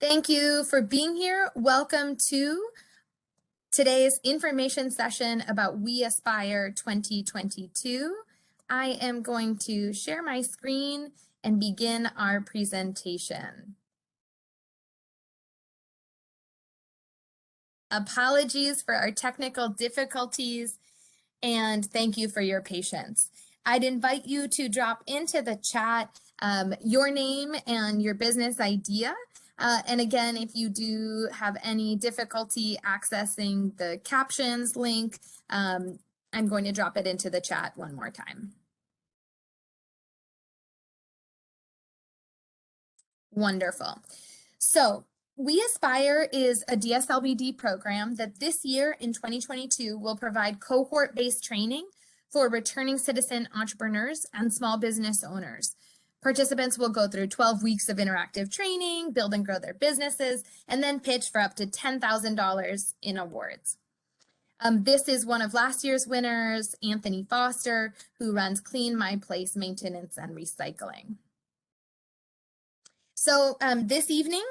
Thank you for being here. Welcome to today's information session about WeAspire 2022. I am going to share my screen and begin our presentation. Apologies for our technical difficulties, and thank you for your patience. I'd invite you to drop into the chat your name and your business idea. And again, if you do have any difficulty accessing the captions link, I'm going to drop it into the chat one more time. Wonderful. So WeAspire is a DSLBD program that this year in 2022 will provide cohort-based training for returning citizen entrepreneurs and small business owners. Participants will go through 12 weeks of interactive training, build and grow their businesses, and then pitch for up to $10,000 in awards. This is one of last year's winners, Anthony Foster, who runs Clean My Place Maintenance and Recycling. So this evening,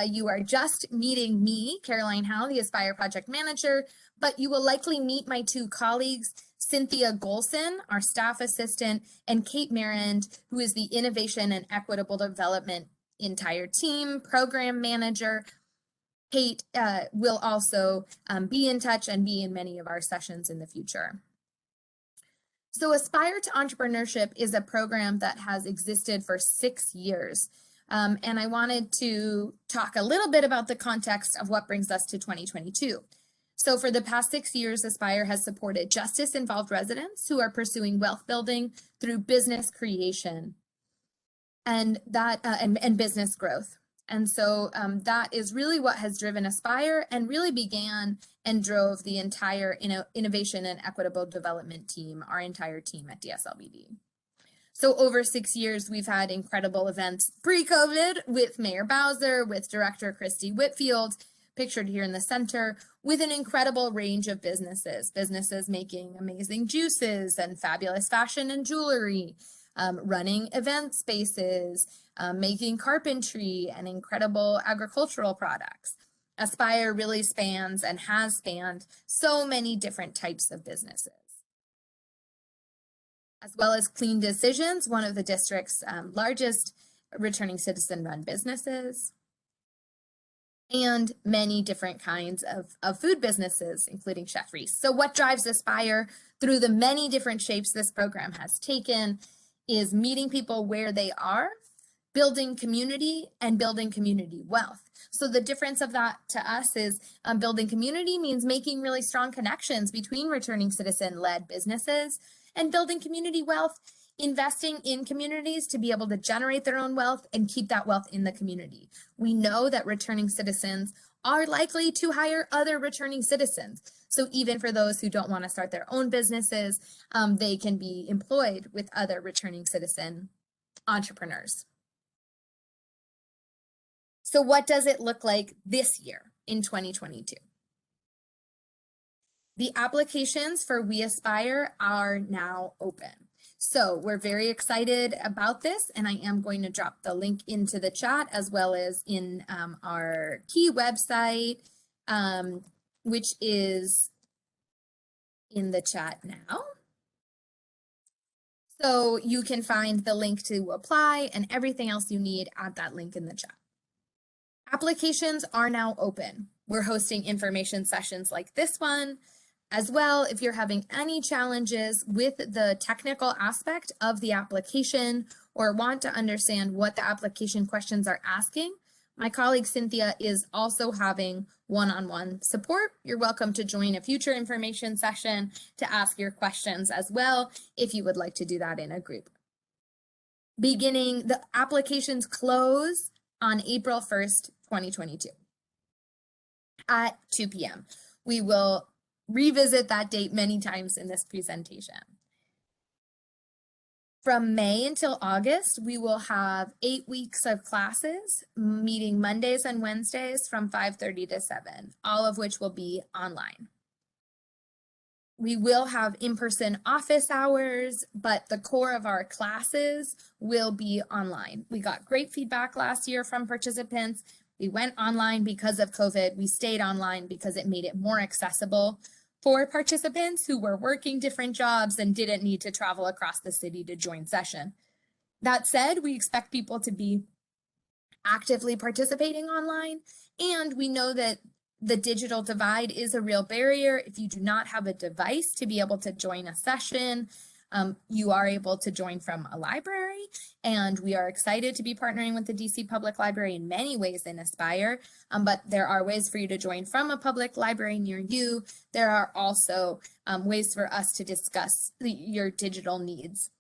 you are just meeting me, Caroline Howe, the Aspire Project Manager, but you will likely meet my two colleagues, Cynthia Golson, our staff assistant, and Kate Marand, who is the Innovation and Equitable Development entire team, program manager. Kate will also be in touch and be in many of our sessions in the future. So Aspire to Entrepreneurship is a program that has existed for 6 years. And I wanted to talk a little bit about the context of what brings us to 2022. So for the past 6 years, Aspire has supported justice-involved residents who are pursuing wealth building through business creation and business growth. And so that is really what has driven Aspire and really began and drove the entire innovation and equitable development team, our entire team at DSLBD. So over 6 years, we've had incredible events pre-COVID with Mayor Bowser, with Director Christy Whitfield, pictured here in the center, with an incredible range of businesses making amazing juices and fabulous fashion and jewelry, running event spaces, making carpentry and incredible agricultural products. Aspire really spans and has spanned so many different types of businesses, as well as Clean Decisions, one of the district's largest returning citizen-run businesses, and many different kinds of food businesses, including Chef Reese. So what drives Aspire through the many different shapes this program has taken is meeting people where they are, building community, and building community wealth. So the difference of that to us is building community means making really strong connections between returning citizen-led businesses, and building community wealth, investing in communities to be able to generate their own wealth and keep that wealth in the community. We know that returning citizens are likely to hire other returning citizens. So even for those who don't want to start their own businesses, they can be employed with other returning citizen entrepreneurs. So what does it look like this year in 2022? The applications for WeAspire are now open. So we're very excited about this, and I am going to drop the link into the chat as well as in our key website, which is in the chat now. So you can find the link to apply and everything else you need at that link in the chat. Applications are now open. We're hosting information sessions like this one. As well, if you're having any challenges with the technical aspect of the application or want to understand what the application questions are asking, my colleague Cynthia is also having one-on-one support. You're welcome to join a future information session to ask your questions as well, if you would like to do that in a group. The applications close on April 1st, 2022 at 2 p.m. We will revisit that date many times in this presentation. From May until August, we will have 8 weeks of classes, meeting Mondays and Wednesdays from 5:30 to 7, all of which will be online. We will have in-person office hours, but the core of our classes will be online. We got great feedback last year from participants, We went online because of COVID. We stayed online because it made it more accessible for participants who were working different jobs and didn't need to travel across the city to join session. That said, we expect people to be actively participating online, and we know that the digital divide is a real barrier. If you do not have a device to be able to join a session, you are able to join from a library, and we are excited to be partnering with the DC Public Library in many ways in Aspire, but there are ways for you to join from a public library near you. There are also ways for us to discuss your digital needs.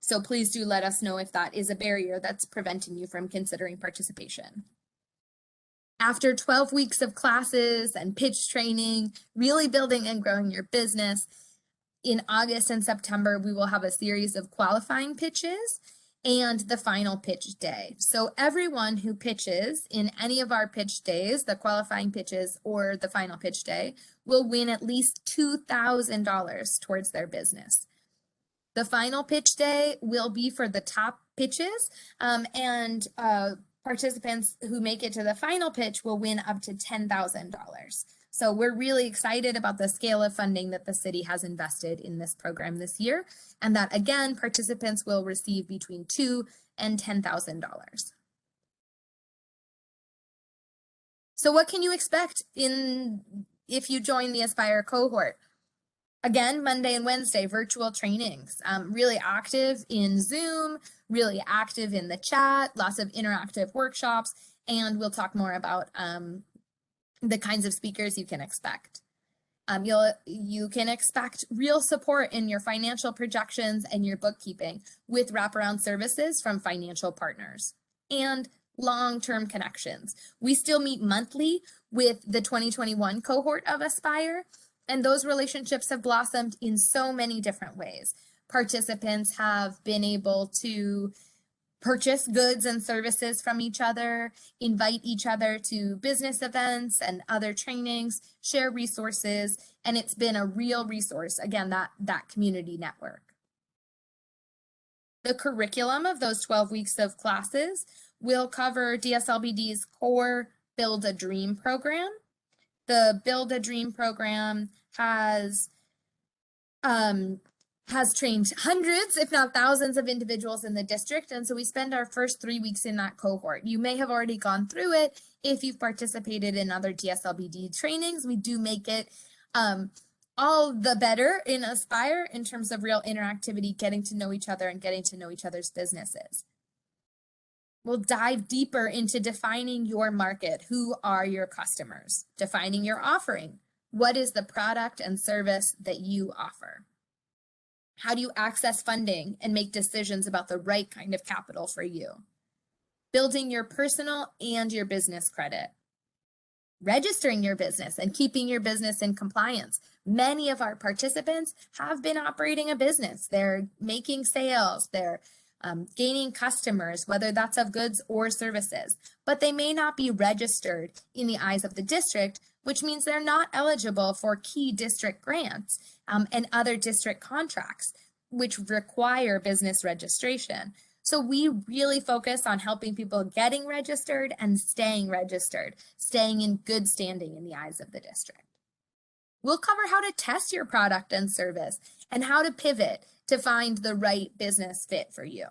So please do let us know if that is a barrier that's preventing you from considering participation. After 12 weeks of classes and pitch training, really building and growing your business, in August and September, we will have a series of qualifying pitches and the final pitch day. So everyone who pitches in any of our pitch days, the qualifying pitches or the final pitch day, will win at least $2,000 towards their business. The final pitch day will be for the top pitches, and participants who make it to the final pitch will win up to $10,000. So we're really excited about the scale of funding that the city has invested in this program this year, and that again, participants will receive between $2,000 and $10,000. So what can you expect if you join the Aspire cohort? Again, Monday and Wednesday, virtual trainings, really active in Zoom, really active in the chat, lots of interactive workshops, and we'll talk more about the kinds of speakers you can expect. You can expect real support in your financial projections and your bookkeeping with wraparound services from financial partners and long-term connections. We still meet monthly with the 2021 cohort of Aspire, and those relationships have blossomed in so many different ways. Participants have been able to purchase goods and services from each other, invite each other to business events and other trainings, share resources, and it's been a real resource, again, that community network. The curriculum of those 12 weeks of classes will cover DSLBD's core Build a Dream program. The Build a Dream program has trained hundreds, if not thousands, of individuals in the district. And so we spend our first 3 weeks in that cohort. You may have already gone through it if you've participated in other DSLBD trainings. We do make it all the better in Aspire in terms of real interactivity, getting to know each other and getting to know each other's businesses. We'll dive deeper into defining your market. Who are your customers? Defining your offering. What is the product and service that you offer? How do you access funding and make decisions about the right kind of capital for you? Building your personal and your business credit. Registering your business and keeping your business in compliance. Many of our participants have been operating a business. They're making sales, they're gaining customers, whether that's of goods or services, but they may not be registered in the eyes of the district, which means they're not eligible for key district grants and other district contracts, which require business registration. So we really focus on helping people getting registered and staying in good standing in the eyes of the district. We'll cover how to test your product and service and how to pivot to find the right business fit for you.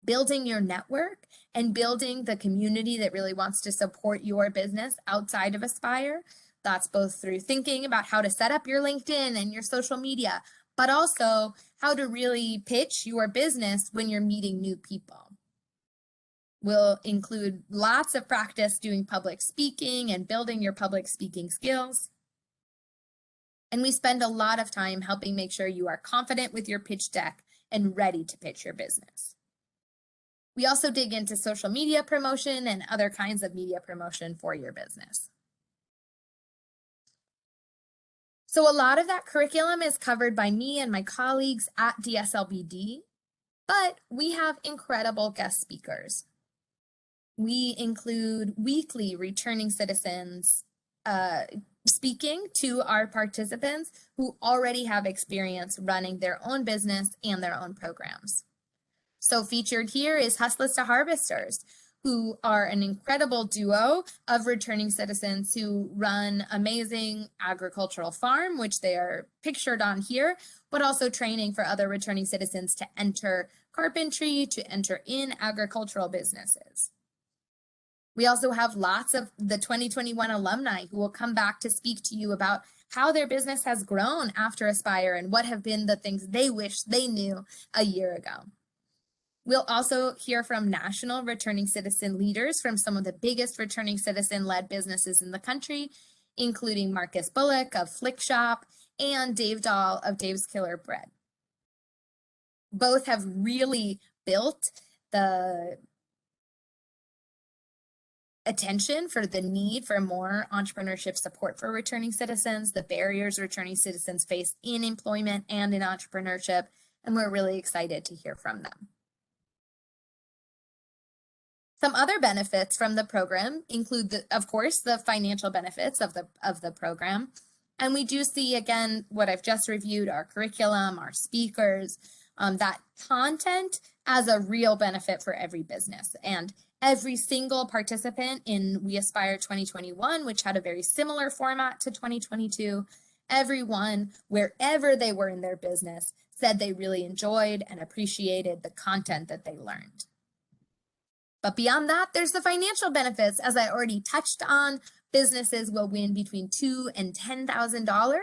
Building your network and building the community that really wants to support your business outside of Aspire. That's both through thinking about how to set up your LinkedIn and your social media, but also how to really pitch your business when you're meeting new people. We'll include lots of practice doing public speaking and building your public speaking skills. And we spend a lot of time helping make sure you are confident with your pitch deck and ready to pitch your business. We also dig into social media promotion and other kinds of media promotion for your business. So a lot of that curriculum is covered by me and my colleagues at DSLBD, but we have incredible guest speakers. We include weekly returning citizens speaking to our participants who already have experience running their own business and their own programs. So featured here is Hustlers to Harvesters, who are an incredible duo of returning citizens who run amazing agricultural farm, which they are pictured on here, but also training for other returning citizens to enter carpentry, to enter in agricultural businesses. We also have lots of the 2021 alumni who will come back to speak to you about how their business has grown after Aspire and what have been the things they wish they knew a year ago. We'll also hear from national returning citizen leaders from some of the biggest returning citizen-led businesses in the country, including Marcus Bullock of Flick Shop and Dave Dahl of Dave's Killer Bread. Both have really built the attention for the need for more entrepreneurship support for returning citizens, the barriers returning citizens face in employment and in entrepreneurship, and we're really excited to hear from them. Some other benefits from the program include, of course, the financial benefits of the program. And we do see, again, what I've just reviewed, our curriculum, our speakers, that content as a real benefit for every business. And every single participant in WeAspire 2021, which had a very similar format to 2022, everyone, wherever they were in their business, said they really enjoyed and appreciated the content that they learned. But beyond that, there's the financial benefits. As I already touched on, businesses will win between $2,000 and $10,000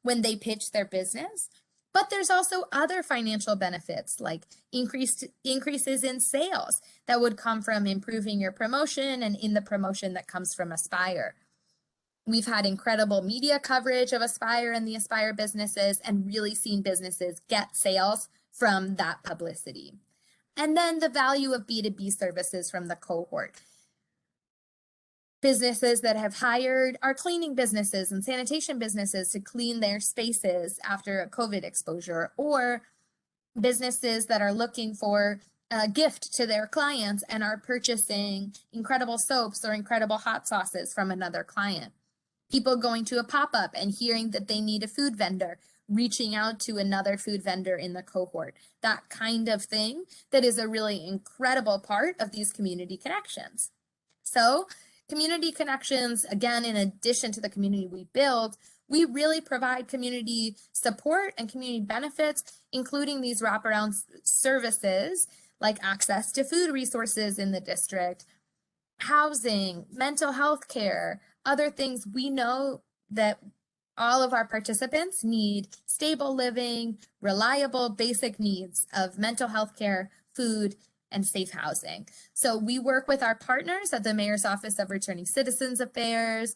when they pitch their business. But there's also other financial benefits like increases in sales that would come from improving your promotion and in the promotion that comes from Aspire. We've had incredible media coverage of Aspire and the Aspire businesses and really seen businesses get sales from that publicity. And then the value of B2B services from the cohort. Businesses that have hired our cleaning businesses and sanitation businesses to clean their spaces after a COVID exposure, or businesses that are looking for a gift to their clients and are purchasing incredible soaps or incredible hot sauces from another client. People going to a pop-up and hearing that they need a food vendor, reaching out to another food vendor in the cohort. That kind of thing that is a really incredible part of these community connections. So community connections, again, in addition to the community we build, we really provide community support and community benefits, including these wraparound services like access to food resources in the district, housing, mental health care, other things. We know that all of our participants need stable living, reliable basic needs of mental health care, food, and safe housing. So we work with our partners at the Mayor's Office of Returning Citizens Affairs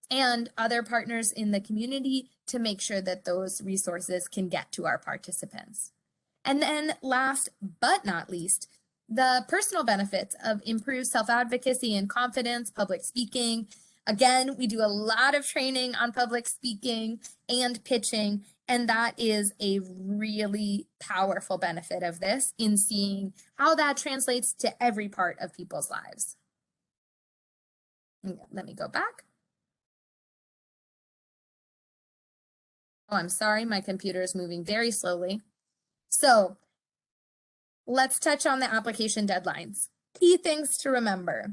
and other partners in the community to make sure that those resources can get to our participants. And then last but not least, the personal benefits of improved self-advocacy and confidence, public speaking. Again, we do a lot of training on public speaking and pitching, and that is a really powerful benefit of this in seeing how that translates to every part of people's lives. Let me go back. Oh, I'm sorry, my computer is moving very slowly. So let's touch on the application deadlines. Key things to remember.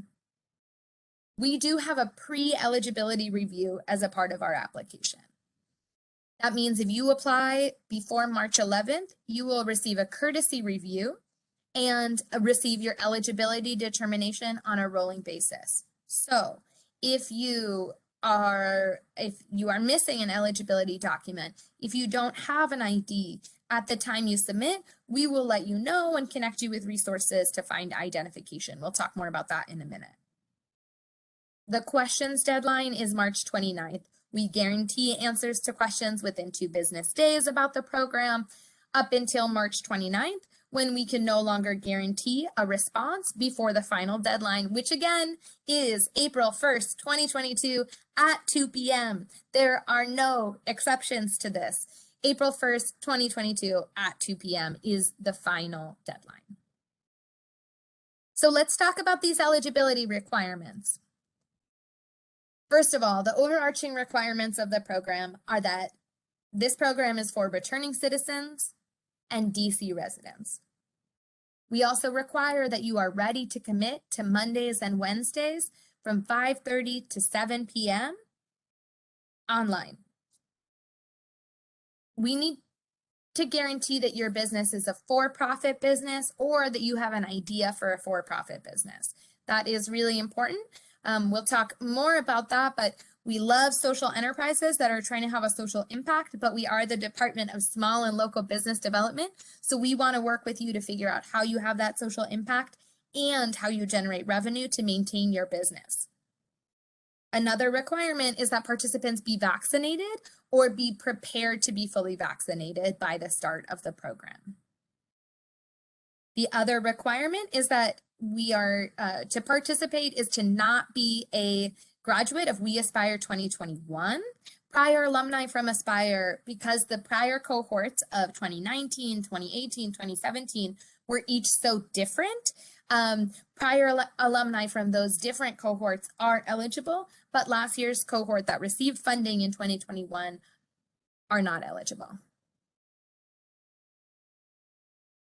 We do have a pre-eligibility review as a part of our application. That means if you apply before March 11th, you will receive a courtesy review and receive your eligibility determination on a rolling basis. So if you are missing an eligibility document, if you don't have an ID at the time you submit, we will let you know and connect you with resources to find identification. We'll talk more about that in a minute. The questions deadline is March 29th. We guarantee answers to questions within 2 business days about the program up until March 29th, when we can no longer guarantee a response before the final deadline, which again is April 1st, 2022 at 2 p.m. There are no exceptions to this. April 1st, 2022 at 2 p.m. is the final deadline. So let's talk about these eligibility requirements. First of all, the overarching requirements of the program are that this program is for returning citizens and DC residents. We also require that you are ready to commit to Mondays and Wednesdays from 5:30 to 7 p.m. online. We need to guarantee that your business is a for-profit business or that you have an idea for a for-profit business. That is really important. We'll talk more about that, but we love social enterprises that are trying to have a social impact, but we are the Department of Small and Local Business Development. So we want to work with you to figure out how you have that social impact and how you generate revenue to maintain your business. Another requirement is that participants be vaccinated or be prepared to be fully vaccinated by the start of the program. The other requirement is that we are to participate is to not be a graduate of WeAspire 2021, prior alumni from Aspire, because the prior cohorts of 2019, 2018, 2017 were each so different. Prior alumni from those different cohorts are eligible, but last year's cohort that received funding in 2021 are not eligible.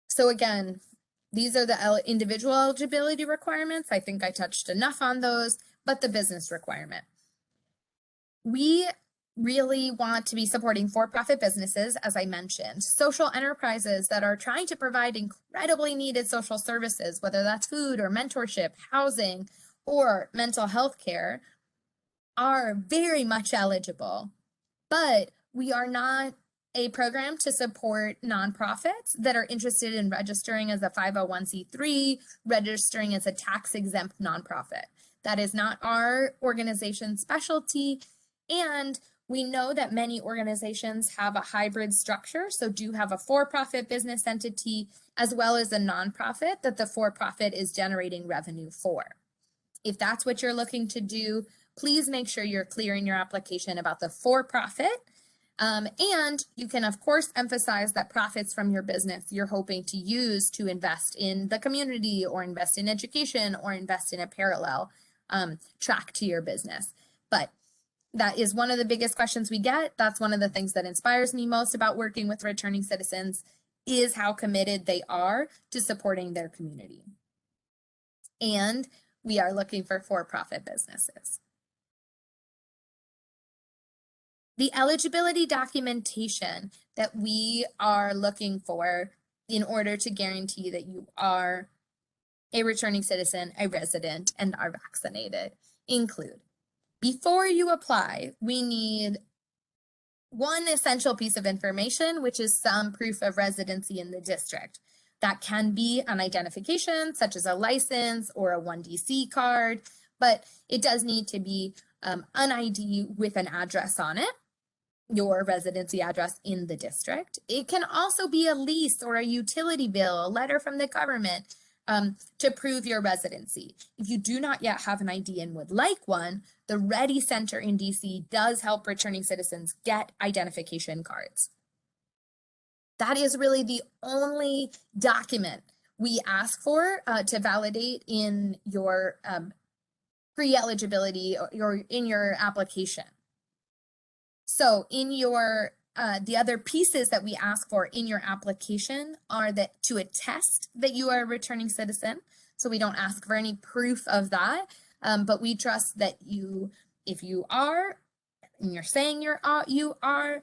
So again, these are the individual eligibility requirements. I think I touched enough on those, but the business requirement. We really want to be supporting for-profit businesses, as I mentioned, social enterprises that are trying to provide incredibly needed social services, whether that's food or mentorship, housing, or mental health care, are very much eligible. But we are not a program to support nonprofits that are interested in registering as a 501c3, registering as a tax-exempt nonprofit. That is not our organization's specialty, and we know that many organizations have a hybrid structure, so do have a for-profit business entity as well as a nonprofit that the for-profit is generating revenue for. If that's what you're looking to do, please make sure you're clear in your application about the for-profit. And you can, of course, emphasize that profits from your business you're hoping to use to invest in the community or invest in education or invest in a parallel track to your business. But that is one of the biggest questions we get. That's one of the things that inspires me most about working with returning citizens is how committed they are to supporting their community. And we are looking for for-profit businesses. The eligibility documentation that we are looking for in order to guarantee that you are a returning citizen, a resident, and are vaccinated include, before you apply, we need one essential piece of information, which is some proof of residency in the district. That can be an identification, such as a license or a 1DC card, but it does need to be an ID with an address on it, your residency address in the district. It can also be a lease or a utility bill, a letter from the government to prove your residency. If you do not yet have an ID and would like one, the Ready Center in DC does help returning citizens get identification cards. That is really the only document we ask for to validate in your pre-eligibility or in your application. So in your the other pieces that we ask for in your application are that to attest that you are a returning citizen. So we don't ask for any proof of that, but we trust that you, if you are, and you're saying you are,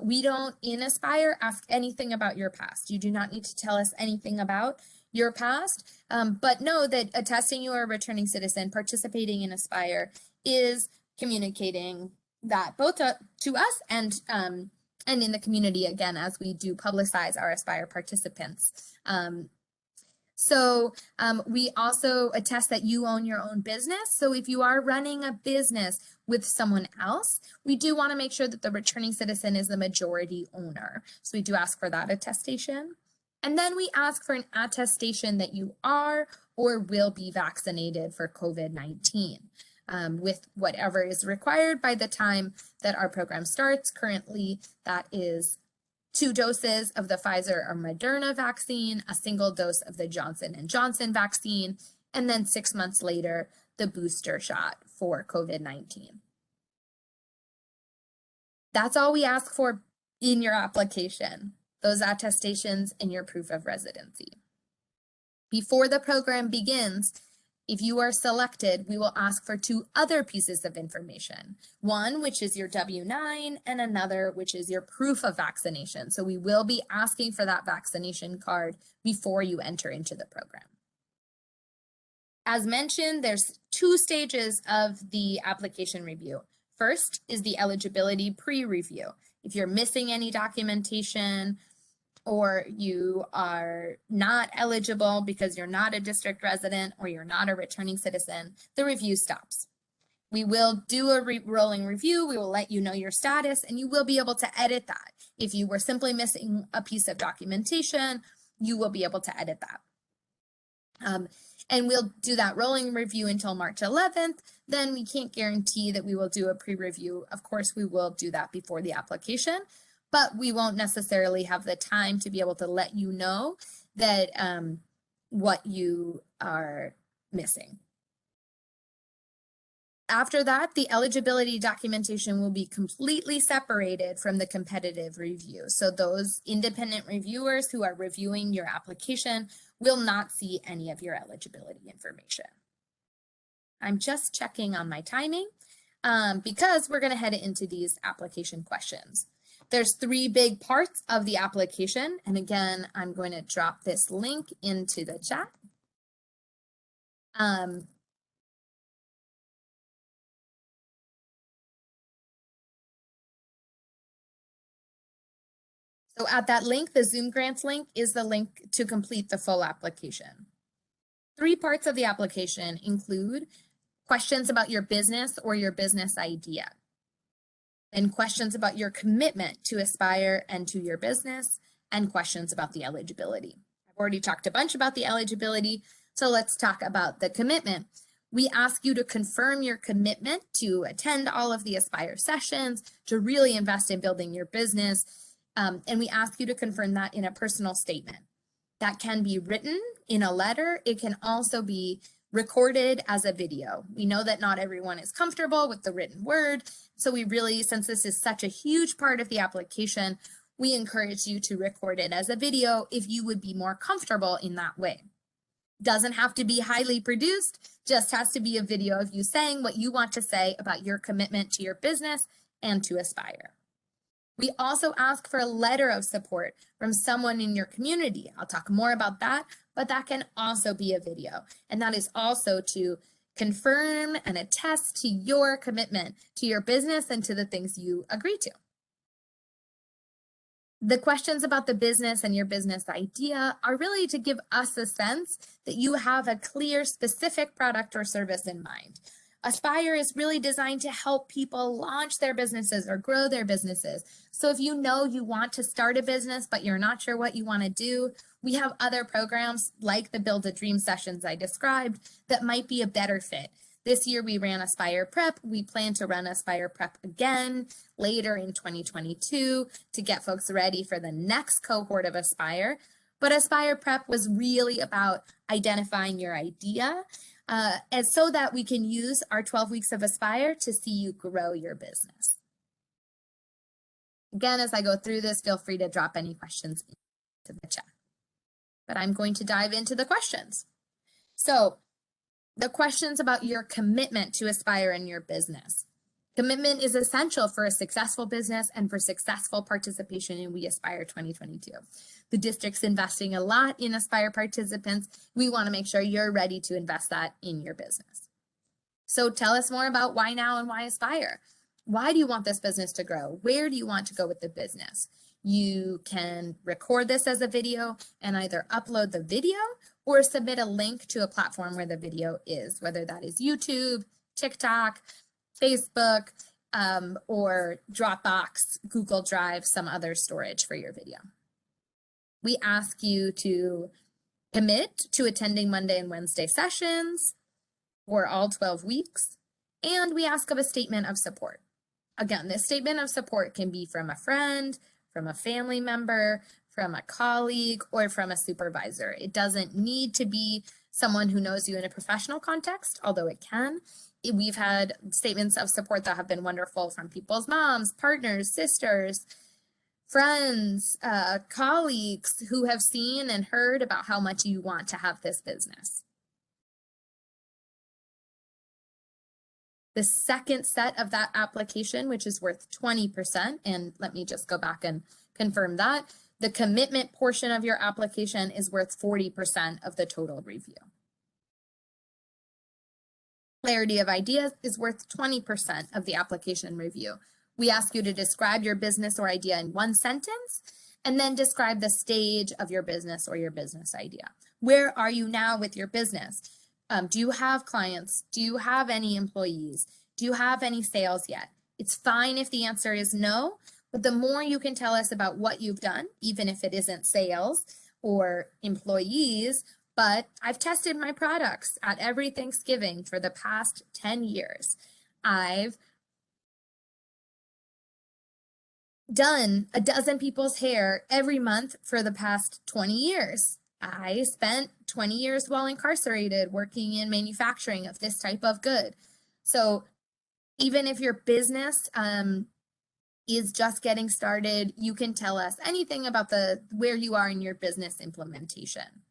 we don't in Aspire ask anything about your past. You do not need to tell us anything about your past, but know that attesting you are a returning citizen participating in Aspire is communicating that both to us and in the community, again, as we do publicize our Aspire participants. We also attest that you own your own business. So if you are running a business with someone else, we do want to make sure that the returning citizen is the majority owner. So we do ask for that attestation. And then we ask for an attestation that you are or will be vaccinated for COVID-19. With whatever is required by the time that our program starts. Currently, that is 2 doses of the Pfizer or Moderna vaccine, a single dose of the Johnson & Johnson vaccine, and then 6 months later, the booster shot for COVID-19. That's all we ask for in your application, those attestations and your proof of residency. Before the program begins, if you are selected, we will ask for 2 other pieces of information. One, which is your W-9, and another, which is your proof of vaccination. So we will be asking for that vaccination card before you enter into the program. As mentioned, there's 2 stages of the application review. First is the eligibility pre-review. If you're missing any documentation, or you are not eligible because you're not a district resident or you're not a returning citizen, the review stops. We will do a rolling review. We will let you know your status, and you will be able to edit that. If you were simply missing a piece of documentation, you will be able to edit that. And we'll do that rolling review until March 11th. Then we can't guarantee that we will do a pre-review. Of course, we will do that before the application, but we won't necessarily have the time to be able to let you know that what you are missing. After that, the eligibility documentation will be completely separated from the competitive review. So those independent reviewers who are reviewing your application will not see any of your eligibility information. I'm just checking on my timing because we're going to head into these application questions. There's 3 big parts of the application. And again, I'm going to drop this link into the chat. So at that link, the Zoom Grants link is the link to complete the full application. 3 parts of the application include questions about your business or your business idea, and questions about your commitment to Aspire and to your business, and questions about the eligibility. I've already talked a bunch about the eligibility, so let's talk about the commitment. We ask you to confirm your commitment to attend all of the Aspire sessions, to really invest in building your business, and we ask you to confirm that in a personal statement. That can be written in a letter. It can also be recorded as a video. We know that not everyone is comfortable with the written word, so we really, since this is such a huge part of the application, we encourage you to record it as a video if you would be more comfortable in that way. Doesn't have to be highly produced, just has to be a video of you saying what you want to say about your commitment to your business and to Aspire. We also ask for a letter of support from someone in your community. I'll talk more about that, but that can also be a video. And that is also to confirm and attest to your commitment to your business and to the things you agree to. The questions about the business and your business idea are really to give us a sense that you have a clear, specific product or service in mind. Aspire is really designed to help people launch their businesses or grow their businesses. So if you know you want to start a business, but you're not sure what you want to do, we have other programs like the Build a Dream sessions I described that might be a better fit. This year we ran Aspire Prep. We plan to run Aspire Prep again later in 2022 to get folks ready for the next cohort of Aspire. But Aspire Prep was really about identifying your idea, and so that we can use our 12 weeks of Aspire to see you grow your business. Again, as I go through this, feel free to drop any questions into the chat. But I'm going to dive into the questions. So the questions about your commitment to Aspire in your business. Commitment is essential for a successful business and for successful participation in WeAspire 2022. The district's investing a lot in Aspire participants. We want to make sure you're ready to invest that in your business. So tell us more about why now and why Aspire. Why do you want this business to grow? Where do you want to go with the business? You can record this as a video and either upload the video or submit a link to a platform where the video is, whether that is YouTube, TikTok, Facebook, or Dropbox, Google Drive, some other storage for your video. We ask you to commit to attending Monday and Wednesday sessions for all 12 weeks, and we ask of a statement of support. Again, this statement of support can be from a friend, from a family member, from a colleague, or from a supervisor. It doesn't need to be someone who knows you in a professional context, although it can. We've had statements of support that have been wonderful from people's moms, partners, sisters, friends, colleagues who have seen and heard about how much you want to have this business. The second set of that application, which is worth 20%, and let me just go back and confirm that, the commitment portion of your application is worth 40% of the total review. Clarity of ideas is worth 20% of the application review. We ask you to describe your business or idea in one sentence, and then describe the stage of your business or your business idea. Where are you now with your business? Do you have clients? Do you have any employees? Do you have any sales yet? It's fine if the answer is no, but the more you can tell us about what you've done, even if it isn't sales or employees, but I've tested my products at every Thanksgiving for the past 10 years. I've done a dozen people's hair every month for the past 20 years. I spent 20 years while incarcerated working in manufacturing of this type of good. So even if your business is just getting started, you can tell us anything about where you are in your business implementation.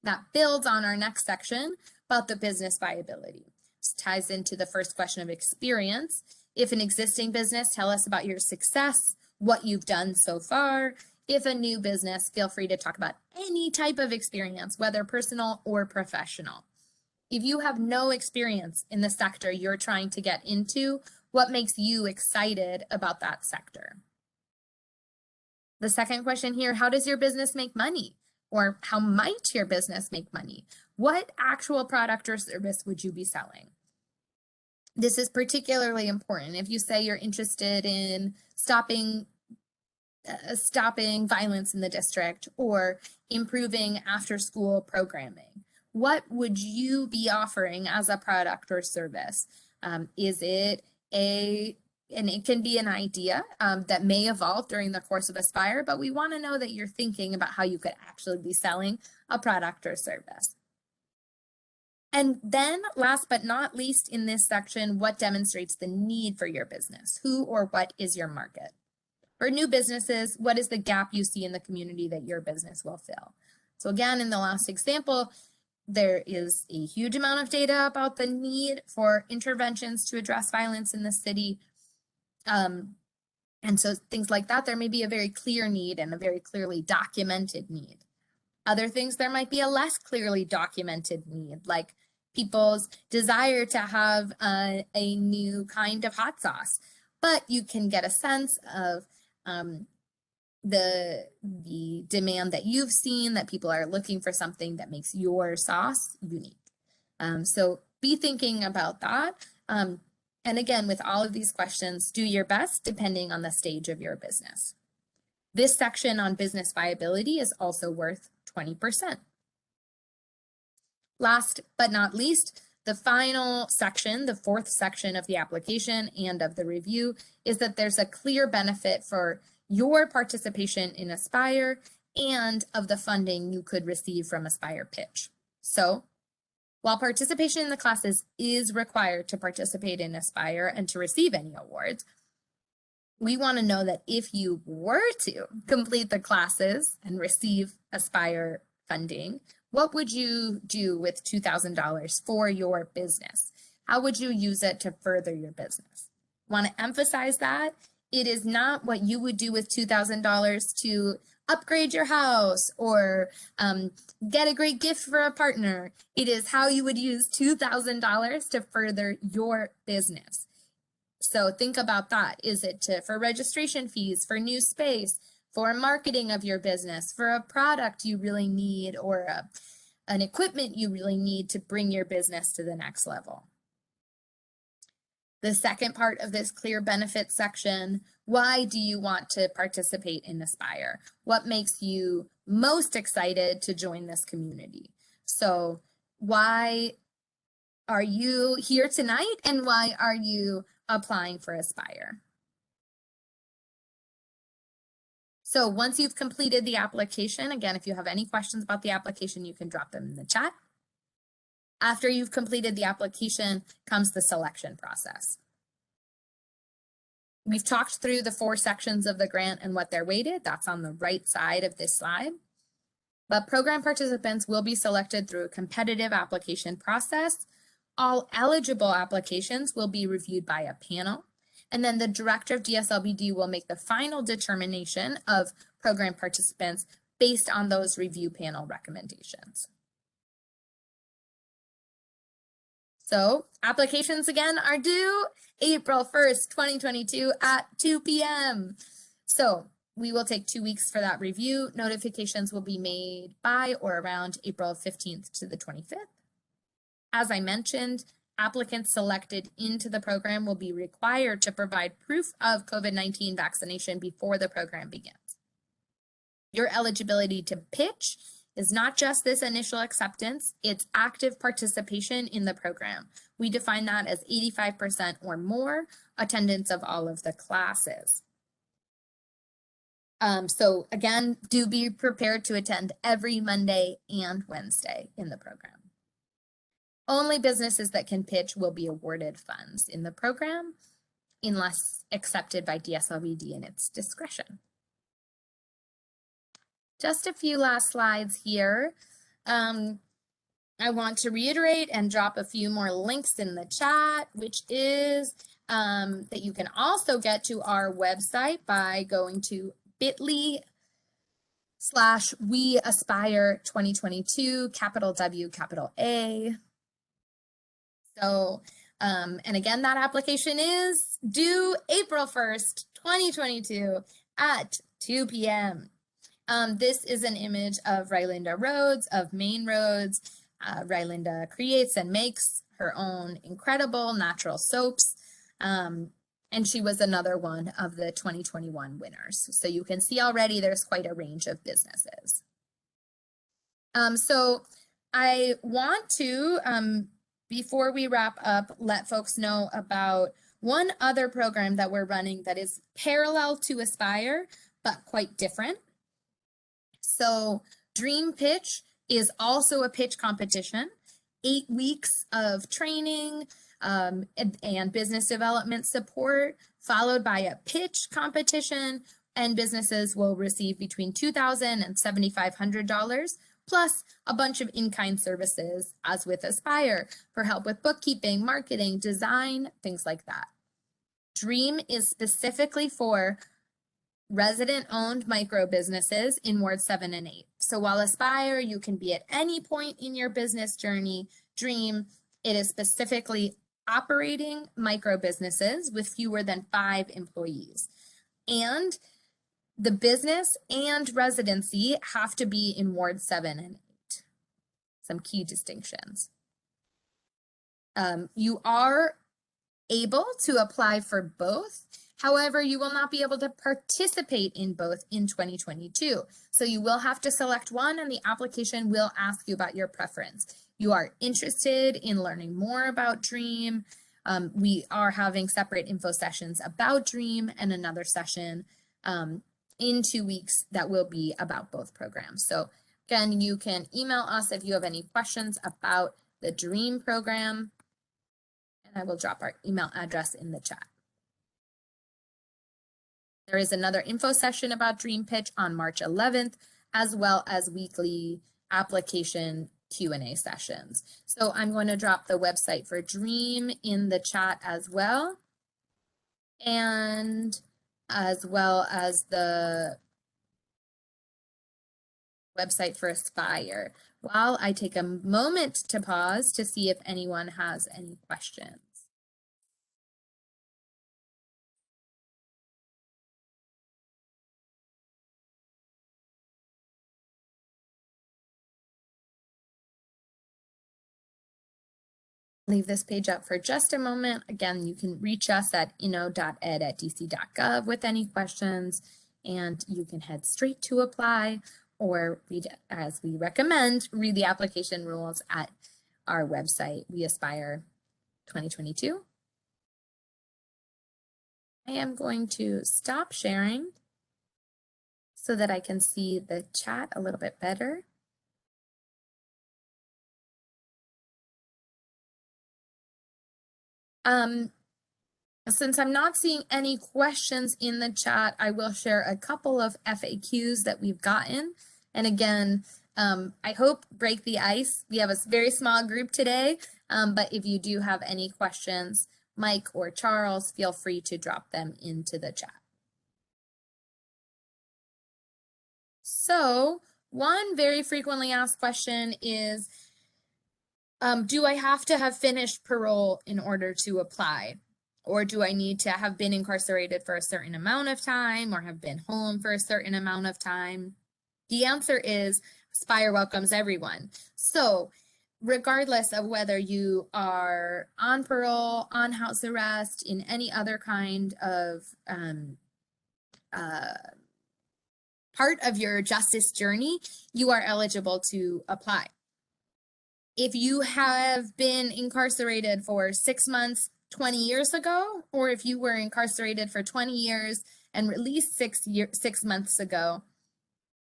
That builds on our next section about the business viability. This ties into the first question of experience. If an existing business, tell us about your success, what you've done so far. If a new business, feel free to talk about any type of experience, whether personal or professional. If you have no experience in the sector you're trying to get into, what makes you excited about that sector? The second question here, how does your business make money? Or how might your business make money? What actual product or service would you be selling? This is particularly important if you say you're interested in stopping violence in the district or improving after-school programming. What would you be offering as a product or service? Is it and it can be an idea that may evolve during the course of Aspire, but we want to know that you're thinking about how you could actually be selling a product or service. And then last but not least in this section, what demonstrates the need for your business? Who or what is your market? For new businesses, what is the gap you see in the community that your business will fill? So again, in the last example, there is a huge amount of data about the need for interventions to address violence in the city. And so things like that, there may be a very clear need and a very clearly documented need. Other things, there might be a less clearly documented need, like people's desire to have a new kind of hot sauce. But you can get a sense of the demand that you've seen, that people are looking for something that makes your sauce unique. So be thinking about that. And again, with all of these questions, do your best depending on the stage of your business. This section on business viability is also worth 20%. Last but not least, the final section, the fourth section of the application and of the review, is that there's a clear benefit for your participation in Aspire and of the funding you could receive from Aspire Pitch. So while participation in the classes is required to participate in Aspire and to receive any awards, we want to know that if you were to complete the classes and receive Aspire funding, what would you do with $2,000 for your business? How would you use it to further your business? Want to emphasize that it is not what you would do with $2,000 to upgrade your house or get a great gift for a partner. It is how you would use $2,000 to further your business. So think about that. Is it for registration fees, for new space, for marketing of your business, for a product you really need, or an equipment you really need to bring your business to the next level? The second part of this clear benefits section, why do you want to participate in Aspire? What makes you most excited to join this community? So why are you here tonight and why are you applying for Aspire? So once you've completed the application, again, if you have any questions about the application, you can drop them in the chat. After you've completed the application comes the selection process. We've talked through the 4 sections of the grant and what they're weighted. That's on the right side of this slide. But program participants will be selected through a competitive application process. All eligible applications will be reviewed by a panel. And then the director of DSLBD will make the final determination of program participants based on those review panel recommendations. So applications again are due April 1st, 2022 at 2 p.m. So we will take 2 weeks for that review. Notifications will be made by or around April 15th to the 25th. As I mentioned, applicants selected into the program will be required to provide proof of COVID-19 vaccination before the program begins. Your eligibility to pitch is not just this initial acceptance, it's active participation in the program. We define that as 85% or more attendance of all of the classes. So again, do be prepared to attend every Monday and Wednesday in the program. Only businesses that can pitch will be awarded funds in the program unless accepted by DSLBD in its discretion. Just a few last slides here. I want to reiterate and drop a few more links in the chat, which is that you can also get to our website by going to bit.ly/WeAspire 2022, capital W, capital A. So, and again, that application is due April 1st, 2022 at 2 p.m. This is an image of Rylinda Rhodes, of Main Roads. Rylinda creates and makes her own incredible natural soaps. And she was another one of the 2021 winners. So you can see already there's quite a range of businesses. So I want to, before we wrap up, let folks know about one other program that we're running that is parallel to Aspire, but quite different. So Dream Pitch is also a pitch competition, 8 weeks of training and business development support, followed by a pitch competition, and businesses will receive between $2,000 and $7,500, plus a bunch of in-kind services, as with Aspire, for help with bookkeeping, marketing, design, things like that. Dream is specifically for resident-owned micro businesses in Ward 7 and 8. So while Aspire, you can be at any point in your business journey, Dream, it is specifically operating micro businesses with fewer than 5 employees. And the business and residency have to be in Ward 7 and 8. Some key distinctions. You are able to apply for both. However, you will not be able to participate in both in 2022. So you will have to select one and the application will ask you about your preference. You are interested in learning more about Dream. We are having separate info sessions about Dream and another session in 2 weeks that will be about both programs. So again, you can email us if you have any questions about the Dream program, and I will drop our email address in the chat. There is another info session about Dream Pitch on March 11th, as well as weekly application Q&A sessions. So I'm going to drop the website for Dream in the chat as well, and as well as the website for Aspire, while I take a moment to pause to see if anyone has any questions. Leave this page up for just a moment. Again, you can reach us at inno.ed@dc.gov with any questions, and you can head straight to apply or read, as we recommend, read the application rules at our website, WeAspire 2022. I am going to stop sharing so that I can see the chat a little bit better. Since I'm not seeing any questions in the chat, I will share a couple of FAQs that we've gotten. And again, I hope break the ice. We have a very small group today, but if you do have any questions, Mike or Charles, feel free to drop them into the chat. So one very frequently asked question is, do I have to have finished parole in order to apply? Or do I need to have been incarcerated for a certain amount of time or have been home for a certain amount of time? The answer is Aspire welcomes everyone. So regardless of whether you are on parole, on house arrest, in any other kind of part of your justice journey, you are eligible to apply. If you have been incarcerated for 6 months, 20 years ago, or if you were incarcerated for 20 years and released 6 months ago,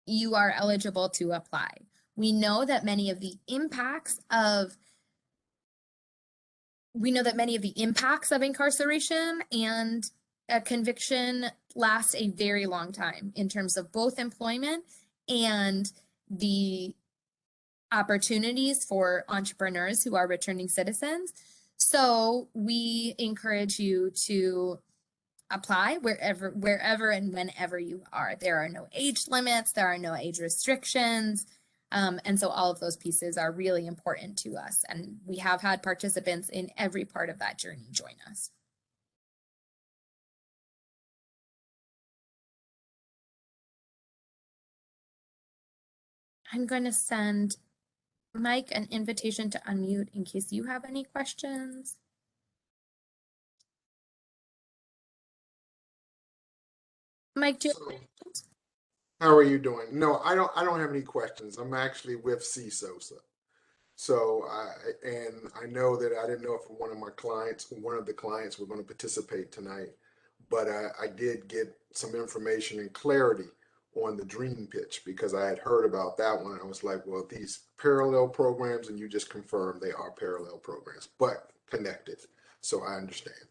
you are eligible to apply. We know that many of the impacts of incarceration and a conviction last a very long time in terms of both employment and the opportunities for entrepreneurs who are returning citizens. So we encourage you to apply wherever and whenever you are. There are no age limits, there are no age restrictions. And so all of those pieces are really important to us. And we have had participants in every part of that journey join us. I'm going to send Mike an invitation to unmute in case you have any questions. Mike, how are you doing? No, I don't have any questions. I'm actually with CSOSA. So I know that I didn't know if one of the clients were going to participate tonight, but I did get some information and clarity on the dream pitch because I had heard about that one. I was like, well, these parallel programs, and you just confirmed they are parallel programs, but connected. So I understand.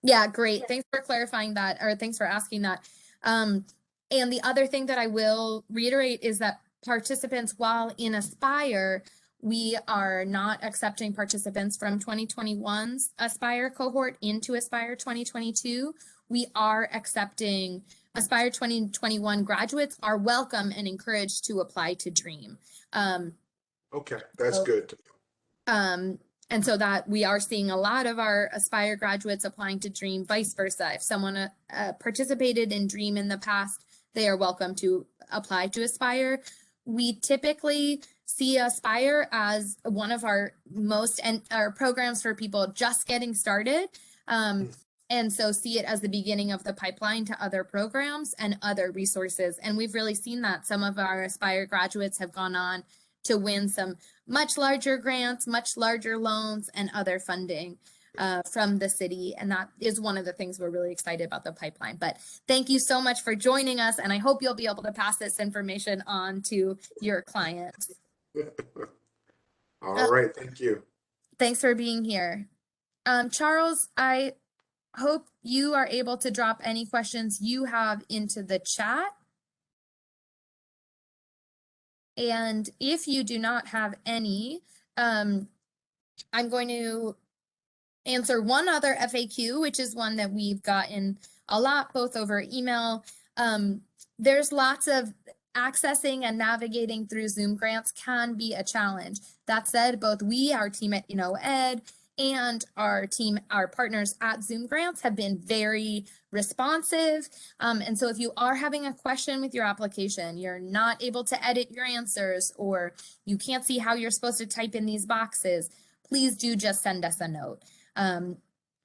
Yeah, great. Thanks for clarifying that, or thanks for asking that. And the other thing that I will reiterate is that participants, while in Aspire, we are not accepting participants from 2021's Aspire cohort into Aspire 2022. We are accepting Aspire 2021 graduates are welcome and encouraged to apply to DREAM. Okay, that's good. And so that we are seeing a lot of our Aspire graduates applying to DREAM, vice versa. If someone participated in DREAM in the past, they are welcome to apply to Aspire. We typically see Aspire as one of our our programs for people just getting started. And so see it as the beginning of the pipeline to other programs and other resources. And we've really seen that some of our Aspire graduates have gone on to win some much larger grants, much larger loans, and other funding from the city. And that is one of the things we're really excited about the pipeline. But thank you so much for joining us. And I hope you'll be able to pass this information on to your clients. All right, thank you. Thanks for being here. Charles, I hope you are able to drop any questions you have into the chat. And if you do not have any, I'm going to answer one other FAQ, which is one that we've gotten a lot, both over email. There's lots of accessing and navigating through Zoom grants can be a challenge. That said, both our team at InnoEd, and our partners at Zoom Grants have been very responsive. And so if you are having a question with your application, you're not able to edit your answers, or you can't see how you're supposed to type in these boxes, please do just send us a note.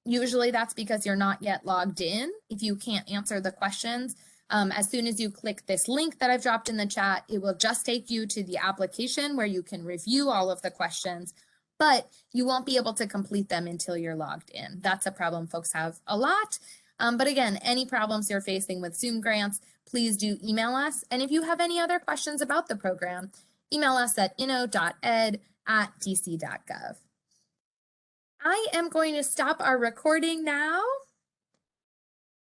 Usually that's because you're not yet logged in. If you can't answer the questions, as soon as you click this link that I've dropped in the chat, it will just take you to the application where you can review all of the questions, but you won't be able to complete them until you're logged in. That's a problem folks have a lot. But again, any problems you're facing with Zoom grants, please do email us. And if you have any other questions about the program, email us at inno.ed@dc.gov. I am going to stop our recording now.